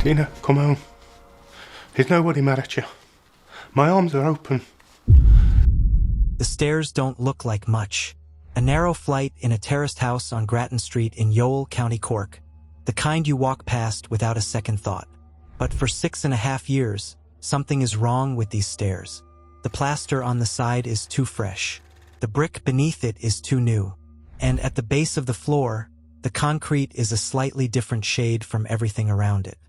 Tina, come home. There's nobody mad at you. My arms are open. The stairs don't look like much. A narrow flight in a terraced house on Grattan Street in Youghal, County Cork. The kind you walk past without a second thought. But for 6.5 years, something is wrong with these stairs. The plaster on the side is too fresh. The brick beneath it is too new. And at the base of the floor, the concrete is a slightly different shade from everything around it.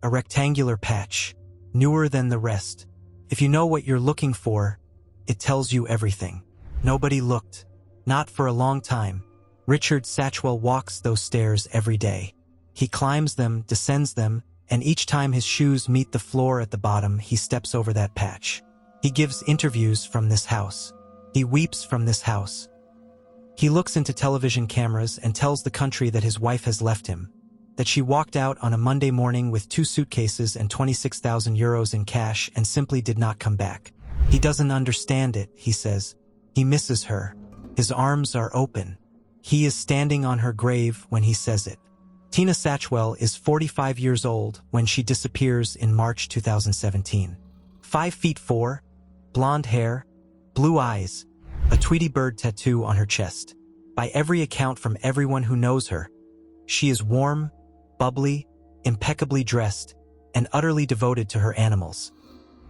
A rectangular patch, newer than the rest. If you know what you're looking for, it tells you everything. Nobody looked. Not for a long time. Richard Satchwell walks those stairs every day. He climbs them, descends them, and each time his shoes meet the floor at the bottom, he steps over that patch. He gives interviews from this house. He weeps from this house. He looks into television cameras and tells the country that his wife has left him, that she walked out on a Monday morning with 2 suitcases and 26,000 euros in cash and simply did not come back. He doesn't understand it, he says. He misses her. His arms are open. He is standing on her grave when he says it. Tina Satchwell is 45 years old when she disappears in March 2017. 5'4", blonde hair, blue eyes, a Tweety bird tattoo on her chest. By every account from everyone who knows her, she is warm, bubbly, impeccably dressed, and utterly devoted to her animals.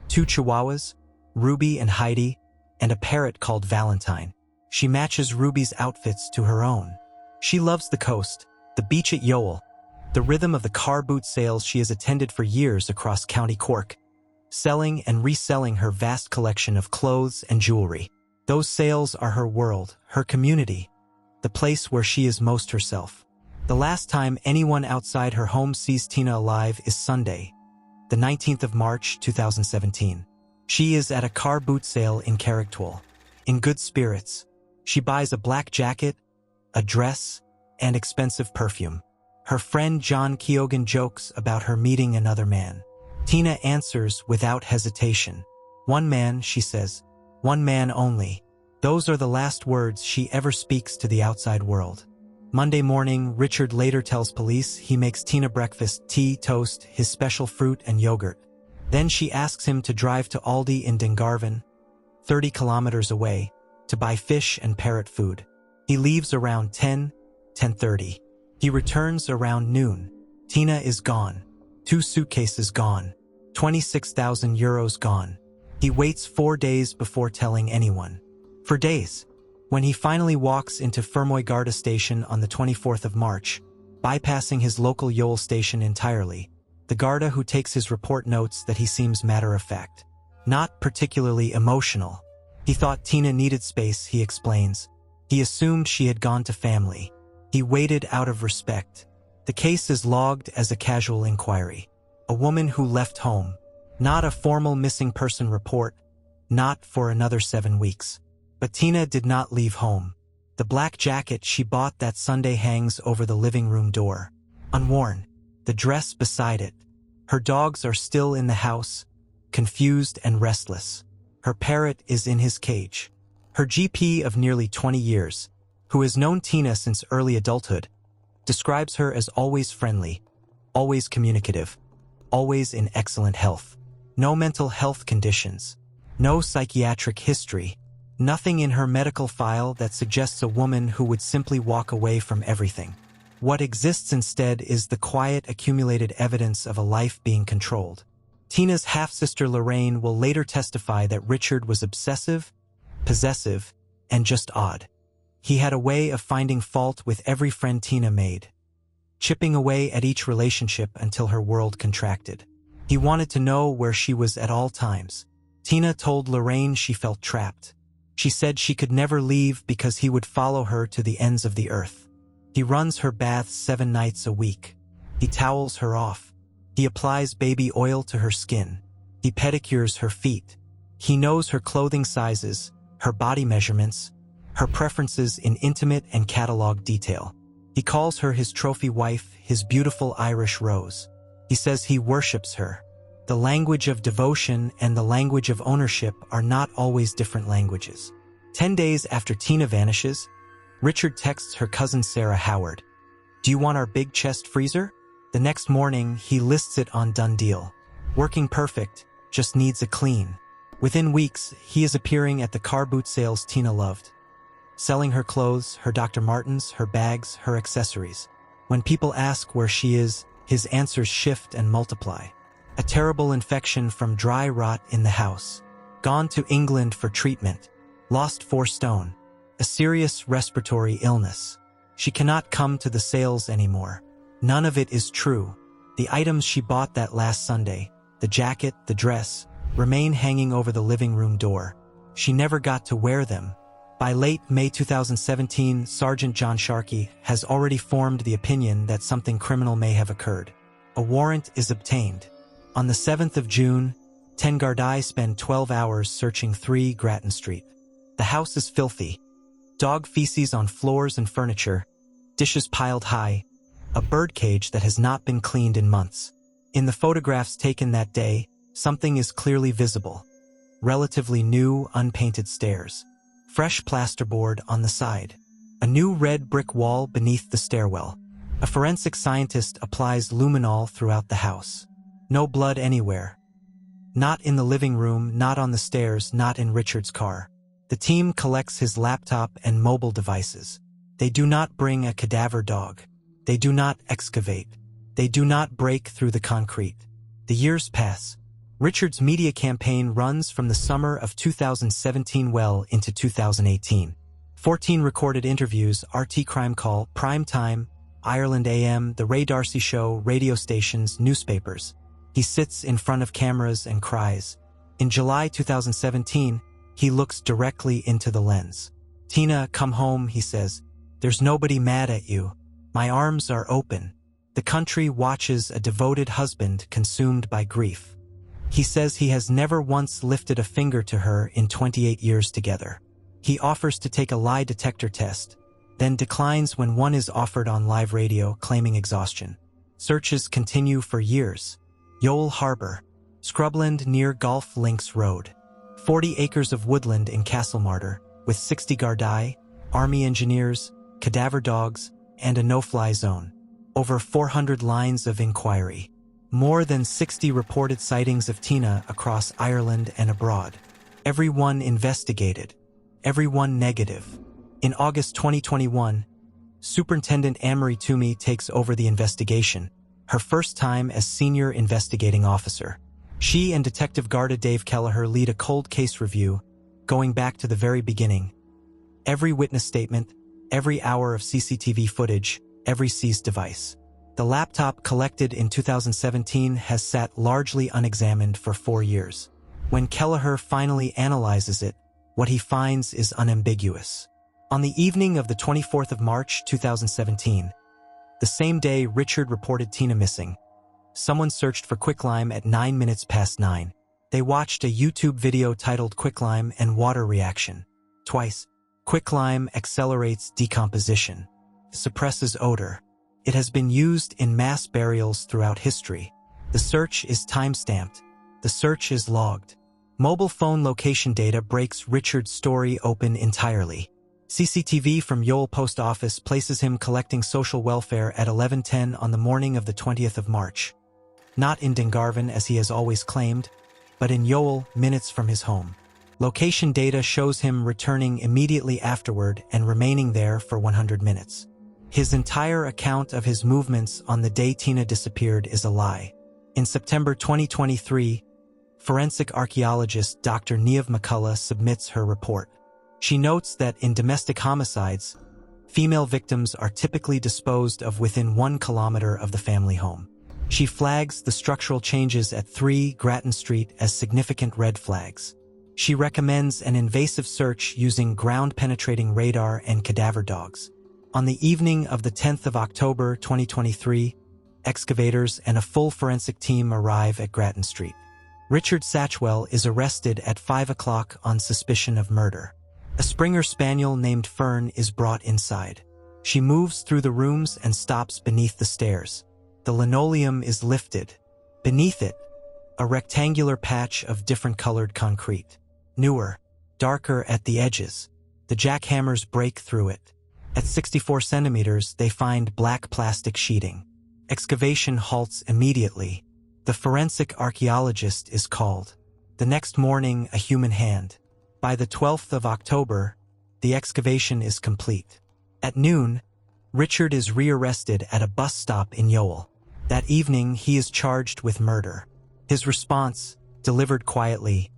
2 chihuahuas, Ruby and Heidi, and a parrot called Valentine. She matches Ruby's outfits to her own. She loves the coast, the beach at Youghal, the rhythm of the car boot sales she has attended for years across County Cork, selling and reselling her vast collection of clothes and jewelry. Those sales are her world, her community, the place where she is most herself. The last time anyone outside her home sees Tina alive is Sunday, the 19th of March 2017. She is at a car boot sale in Carrigtwohill. In good spirits, she buys a black jacket, a dress, and expensive perfume. Her friend John Keoghan jokes about her meeting another man. Tina answers without hesitation. "One man," she says. "One man only." Those are the last words she ever speaks to the outside world. Monday morning, Richard later tells police he makes Tina breakfast, tea, toast, his special fruit and yogurt. Then she asks him to drive to Aldi in Dungarvan, 30 kilometers away, to buy fish and parrot food. He leaves around 10:30. He returns around noon. Tina is gone. 2 suitcases gone. 26,000 euros gone. He waits 4 days before telling anyone. For days. When he finally walks into Fermoy Garda station on the 24th of March, bypassing his local Youghal station entirely, the Garda who takes his report notes that he seems matter-of-fact. Not particularly emotional. He thought Tina needed space, he explains. He assumed she had gone to family. He waited out of respect. The case is logged as a casual inquiry. A woman who left home. Not a formal missing person report. Not for another 7 weeks. But Tina did not leave home. The black jacket she bought that Sunday hangs over the living room door, unworn. The dress beside it. Her dogs are still in the house, confused and restless. Her parrot is in his cage. Her GP of nearly 20 years, who has known Tina since early adulthood, describes her as always friendly, always communicative, always in excellent health. No mental health conditions, no psychiatric history, nothing in her medical file that suggests a woman who would simply walk away from everything. What exists instead is the quiet, accumulated evidence of a life being controlled. Tina's half-sister Lorraine will later testify that Richard was obsessive, possessive, and just odd. He had a way of finding fault with every friend Tina made, chipping away at each relationship until her world contracted. He wanted to know where she was at all times. Tina told Lorraine she felt trapped. She said she could never leave because he would follow her to the ends of the earth. He runs her baths 7 nights a week. He towels her off. He applies baby oil to her skin. He pedicures her feet. He knows her clothing sizes, her body measurements, her preferences in intimate and catalog detail. He calls her his trophy wife, his beautiful Irish rose. He says he worships her. The language of devotion and the language of ownership are not always different languages. 10 days after Tina vanishes, Richard texts her cousin Sarah Howard. "Do you want our big chest freezer? The next morning, he lists it on Done Deal. Working perfect, just needs a clean. Within weeks, he is appearing at the car boot sales Tina loved, selling her clothes, her Dr. Martens, her bags, her accessories. When people ask where she is, his answers shift and multiply. A terrible infection from dry rot in the house. Gone to England for treatment. Lost 4 stone. A serious respiratory illness. She cannot come to the sales anymore. None of it is true. The items she bought that last Sunday, the jacket, the dress, remain hanging over the living room door. She never got to wear them. By late May 2017, Sergeant John Sharkey has already formed the opinion that something criminal may have occurred. A warrant is obtained. On the 7th of June, 10 Gardaí spend 12 hours searching 3 Grattan Street. The house is filthy. Dog feces on floors and furniture, dishes piled high, a birdcage that has not been cleaned in months. In the photographs taken that day, something is clearly visible. Relatively new, unpainted stairs. Fresh plasterboard on the side. A new red brick wall beneath the stairwell. A forensic scientist applies luminol throughout the house. No blood anywhere. Not in the living room, not on the stairs, not in Richard's car. The team collects his laptop and mobile devices. They do not bring a cadaver dog. They do not excavate. They do not break through the concrete. The years pass. Richard's media campaign runs from the summer of 2017 well into 2018. 14 recorded interviews, RT Crime Call, Prime Time, Ireland AM, The Ray Darcy Show, radio stations, newspapers. He sits in front of cameras and cries. In July 2017, he looks directly into the lens. "Tina, come home," he says. "There's nobody mad at you. My arms are open." The country watches a devoted husband consumed by grief. He says he has never once lifted a finger to her in 28 years together. He offers to take a lie detector test, then declines when one is offered on live radio, claiming exhaustion. Searches continue for years. Yowell Harbor, Scrubland near Golf Links Road. 40 acres of woodland in Castlemartyr, with 60 Gardaí, Army engineers, cadaver dogs, and a no-fly zone. Over 400 lines of inquiry. More than 60 reported sightings of Tina across Ireland and abroad. Everyone investigated. Everyone negative. In August 2021, Superintendent Anne-Marie Toomey takes over the investigation, her first time as senior investigating officer. She and Detective Garda Dave Kelleher lead a cold case review, going back to the very beginning. Every witness statement, every hour of CCTV footage, every seized device. The laptop collected in 2017 has sat largely unexamined for 4 years. When Kelleher finally analyzes it, what he finds is unambiguous. On the evening of the 24th of March 2017, the same day Richard reported Tina missing, someone searched for quicklime at 9 minutes past 9. They watched a YouTube video titled "Quicklime and Water Reaction." Twice. Quicklime accelerates decomposition, suppresses odor. It has been used in mass burials throughout history. The search is time-stamped. The search is logged. Mobile phone location data breaks Richard's story open entirely. CCTV from Yowell Post Office places him collecting social welfare at 11:10 on the morning of the 20th of March. Not in Dungarvan as he has always claimed, but in Yowell, minutes from his home. Location data shows him returning immediately afterward and remaining there for 100 minutes. His entire account of his movements on the day Tina disappeared is a lie. In September 2023, forensic archaeologist Dr. Niamh McCullough submits her report. She notes that in domestic homicides, female victims are typically disposed of within 1 kilometer of the family home. She flags the structural changes at 3 Grattan Street as significant red flags. She recommends an invasive search using ground-penetrating radar and cadaver dogs. On the evening of the 10th of October 2023, excavators and a full forensic team arrive at Grattan Street. Richard Satchwell is arrested at 5 o'clock on suspicion of murder. A Springer Spaniel named Fern is brought inside. She moves through the rooms and stops beneath the stairs. The linoleum is lifted. Beneath it, a rectangular patch of different colored concrete. Newer, darker at the edges. The jackhammers break through it. At 64 centimeters, they find black plastic sheeting. Excavation halts immediately. The forensic archaeologist is called. The next morning, a human hand. By the 12th of October, the excavation is complete. At noon, Richard is rearrested at a bus stop in Yowell. That evening, he is charged with murder. His response, delivered quietly,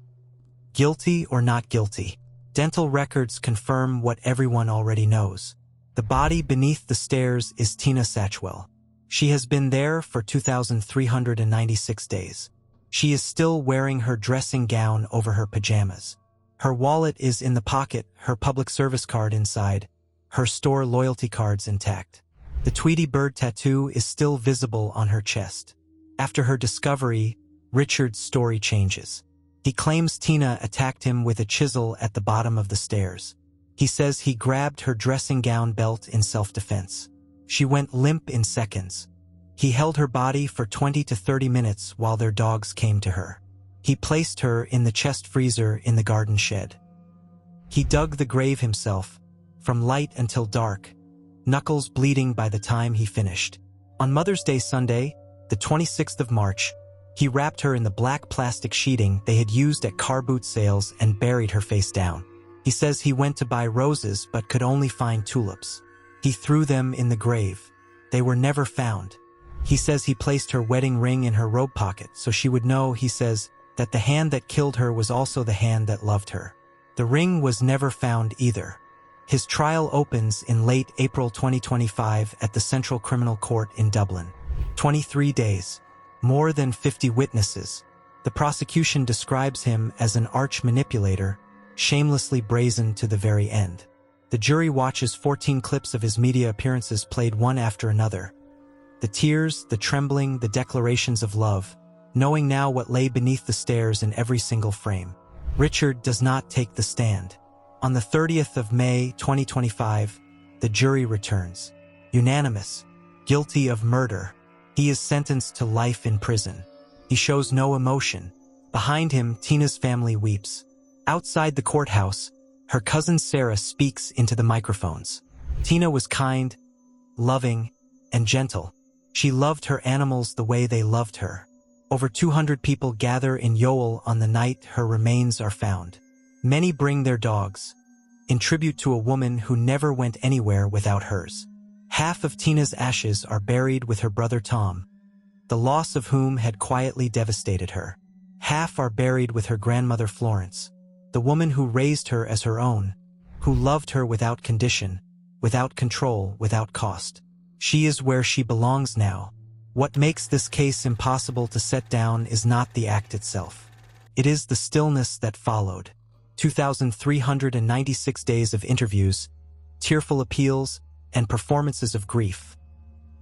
guilty or not guilty. Dental records confirm what everyone already knows. The body beneath the stairs is Tina Satchwell. She has been there for 2,396 days. She is still wearing her dressing gown over her pajamas. Her wallet is in the pocket, her public service card inside, her store loyalty cards intact. The Tweety bird tattoo is still visible on her chest. After her discovery, Richard's story changes. He claims Tina attacked him with a chisel at the bottom of the stairs. He says he grabbed her dressing gown belt in self-defense. She went limp in seconds. He held her body for 20 to 30 minutes while their dogs came to her. He placed her in the chest freezer in the garden shed. He dug the grave himself, from light until dark, knuckles bleeding by the time he finished. On Mother's Day Sunday, the 26th of March, he wrapped her in the black plastic sheeting they had used at car boot sales and buried her face down. He says he went to buy roses but could only find tulips. He threw them in the grave. They were never found. He says he placed her wedding ring in her robe pocket so she would know, he says, that the hand that killed her was also the hand that loved her. The ring was never found either. His trial opens in late April 2025 at the Central Criminal Court in Dublin. 23 days. More than 50 witnesses. The prosecution describes him as an arch manipulator, shamelessly brazen to the very end. The jury watches 14 clips of his media appearances played one after another. The tears, the trembling, the declarations of love, knowing now what lay beneath the stairs in every single frame. Richard does not take the stand. On the 30th of May, 2025, the jury returns. Unanimous. Guilty of murder. He is sentenced to life in prison. He shows no emotion. Behind him, Tina's family weeps. Outside the courthouse, her cousin Sarah speaks into the microphones. Tina was kind, loving, and gentle. She loved her animals the way they loved her. Over 200 people gather in Yowell on the night her remains are found. Many bring their dogs, in tribute to a woman who never went anywhere without hers. Half of Tina's ashes are buried with her brother Tom, the loss of whom had quietly devastated her. Half are buried with her grandmother Florence, the woman who raised her as her own, who loved her without condition, without control, without cost. She is where she belongs now. What makes this case impossible to set down is not the act itself. It is the stillness that followed. 2,396 days of interviews, tearful appeals, and performances of grief.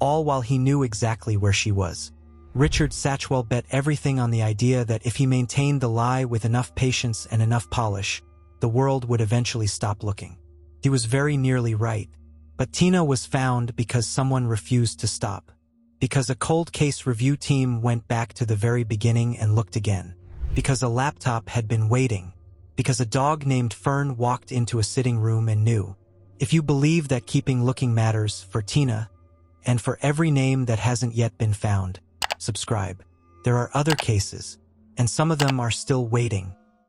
All while he knew exactly where she was. Richard Satchwell bet everything on the idea that if he maintained the lie with enough patience and enough polish, the world would eventually stop looking. He was very nearly right. But Tina was found because someone refused to stop. Because a cold case review team went back to the very beginning and looked again. Because a laptop had been waiting. Because a dog named Fern walked into a sitting room and knew. If you believe that keeping looking matters for Tina, and for every name that hasn't yet been found, subscribe. There are other cases, and some of them are still waiting.